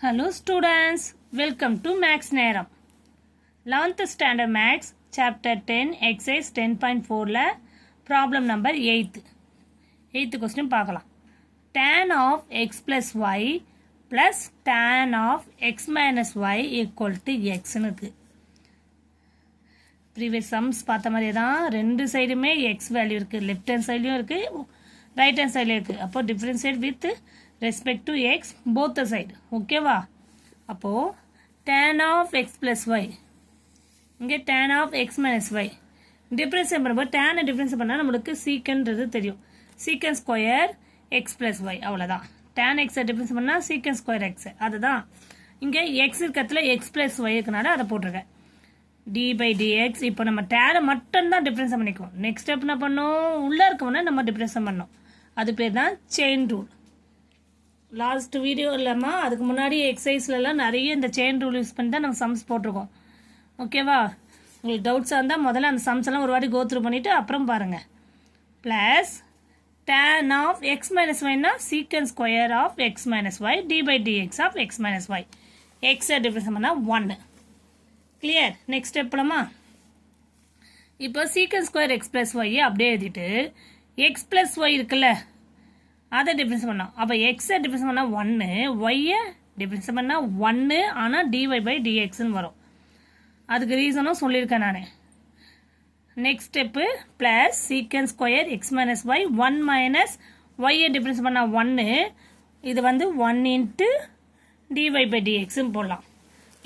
Hello students, welcome to Max நேரம் 11th standard Max chapter 10 exercise 10.4ல problem number 8th question பார்க்கலாம். Tan of x plus y plus tan of x minus y equal to x இருக்கு. previous sums பார்த்த மாதிரியே தான் ரெண்டு சைடுமே x value இருக்கு, left hand sideலயும் இருக்கு, right hand sideலயும் இருக்கு. அப்போ differentiate with respect to x both the side. ஓகேவா? அப்போ tan of x plus y இங்கே tan of x minus y difference பண்ணும்போது tan டிஃபரன்ஸ் பண்ணால் நம்மளுக்கு சீக்கன்றது தெரியும். சீக்கன் ஸ்கொயர் x plus y அவ்வளோதான். tan x டிஃபரன்ஸ் பண்ணால் சீக்கன் ஸ்கொயர் x அதுதான். இங்கே x இருக்கிறதுல x plus y இருக்கனால அதை போட்டிருக்கேன். d by dx இப்போ நம்ம tan மட்டும்தான் டிஃபரன்ஸ் பண்ணிக்குவோம். நெக்ஸ்ட் ஸ்டெப் என்ன பண்ணோம், உள்ளே இருக்கோம்னா நம்ம டிஃபரன்ஸ் பண்ணோம். அது பேர் தான் செயின் ரூல். லாஸ்ட் வீடியோ இல்லாமல் அதுக்கு முன்னாடி எக்ஸசைஸ்லலாம் நிறைய இந்த செயின் ரூல் யூஸ் பண்ணி தான் நம்ம சம்ஸ் போட்டிருக்கோம். ஓகேவா? உங்களுக்கு டவுட்ஸாக இருந்தால் முதல்ல அந்த சம்ஸ் எல்லாம் ஒரு வாட்டி கோத்ரூ பண்ணிவிட்டு அப்புறம் பாருங்கள். Plus tan of x minus ஒய்னா secant square of x minus y d by dx of x minus y. எக்ஸை டிஃபரன்ஸ் பண்ணால் 1. கிளியர்? நெக்ஸ்ட் ஸ்டெப் போலாமா? இப்போ சீக்கன் ஸ்கொயர் எக்ஸ் ப்ளஸ் ஒய்யை அப்படியே எழுதிட்டு எக்ஸ் ப்ளஸ் ஒய் இருக்குல்ல அதை டிஃபரன்ஸ் பண்ணோம். அப்போ எக்ஸை டிஃபரன்ஸ் பண்ணால் 1, ஒய்யை டிஃபரன்ஸ் பண்ணால் 1, ஆனால் டிஒய் பை டிஎக்ஸ்ன்னு வரும். அதுக்கு ரீசனும் சொல்லியிருக்கேன் நான். Next step plus secant square x minus y 1 minus ஒய்யை டிஃபரன்ஸ் பண்ணால் 1, இது வந்து 1 இன்ட்டு டிஒய் பை டிஎக்ஸ்ன்னு போடலாம்.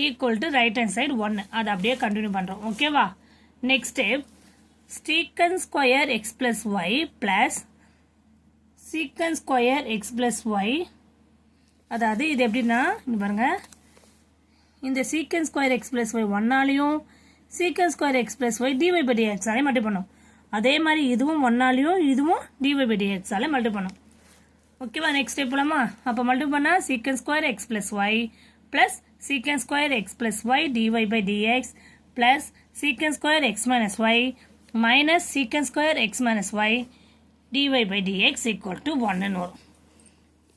Equal to right hand side 1. அதை அப்படியே கண்டினியூ பண்ணுறோம். ஓகேவா? Next step secant square x plus y plus secant square x plus y. அதாவது இது எப்படின்னா இங்கே பாருங்கள், இந்த secant square x plus y 1ஆலையும் secant square x plus y dy by டிஎக்ஸாலே மல்டி பண்ணும். அதே மாதிரி இதுவும் 1ஆலையும் இதுவும் டிஒய் பை டிஎக்ஸாலே மல்டி பண்ணும். ஓகேவா? நெக்ஸ்ட் ஸ்டெப் போலாமா? அப்போ மல்டி பண்ணால் secant square x plus y plus secant square x plus y dy by dx plus secant square x minus y minus secant square x minus y dy by dx equal to 1 வரும்.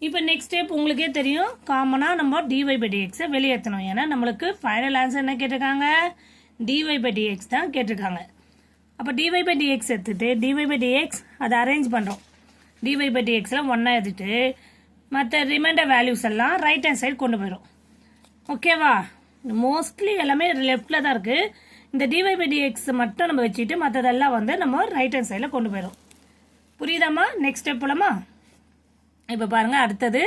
இப்போ next step உங்களுக்கே தெரியும், காமனாக நம்ம dy by dx வெளியேற்றணும். ஏன்னா நம்மளுக்கு final answer என்ன கேட்டிருக்காங்க, dy by dx தான் கேட்டிருக்காங்க. அப்போ dy by dx எடுத்துட்டு dy by dx அதை அரேஞ்ச் பண்ணுறோம். dy by dxல 1 எடுத்துட்டு மற்ற ரிமைண்டர் வேல்யூஸ் எல்லாம் ரைட் ஹேண்ட் சைடு கொண்டு போயிடும். ஓகேவா? மோஸ்ட்லி எல்லாமே லெஃப்டில் தான் இருக்குது. இந்த dy by dx மட்டும் நம்ம வச்சுட்டு மற்றதெல்லாம் வந்து நம்ம ரைட் ஹேண்ட் சைடில் கொண்டு போயிடும். புரியுதாம்மா? நெக்ஸ்ட் ஸ்டெப் போலாமா? இப்போ பாருங்க, அடுத்தது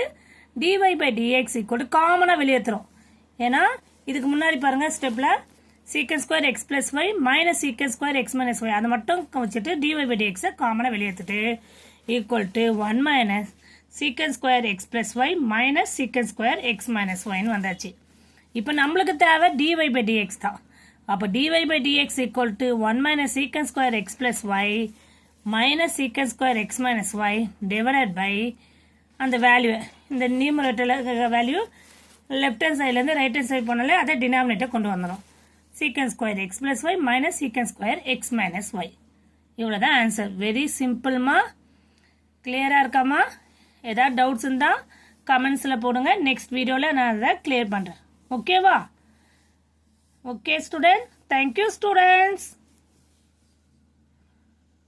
dy by dx ஈக்குவல் காமனாக வெளியேற்றுறோம். ஏன்னா இதுக்கு முன்னாடி பாருங்க ஸ்டெப்பில் secant square x plus y minus secant square x minus y அதை மட்டும் வச்சுட்டு dy by dx காமனாக வெளியேற்றிட்டு equal to 1 minus secant square x plus y minus secant square x minus ஒய்னு வந்தாச்சு. இப்போ நம்மளுக்கு தேவை dy by dx தான். அப்போ dy by dx equal to 1 minus secant square x plus y minus secant square x minus y divided by அந்த value, இந்த நியூமரேட்டரில் வேல்யூ லெஃப்ட் ஹேண்ட் சைட்லேருந்து ரைட் ஹேண்ட் சைடு போனாலே அதை டினாமினேட்டர் கொண்டு வந்துடும். Secant square x plus y minus secant square x minus y. இவ்வளோ தான் ஆன்சர். வெரி சிம்பிள்மா. கிளியராக இருக்காமா? ஏதாவது டவுட்ஸ் இருந்தால் கமெண்ட்ஸில் போடுங்க. நெக்ஸ்ட் வீடியோவில் நான் அதை கிளியர் பண்ணுறேன். ஓகேவா? Okay student, thank you students.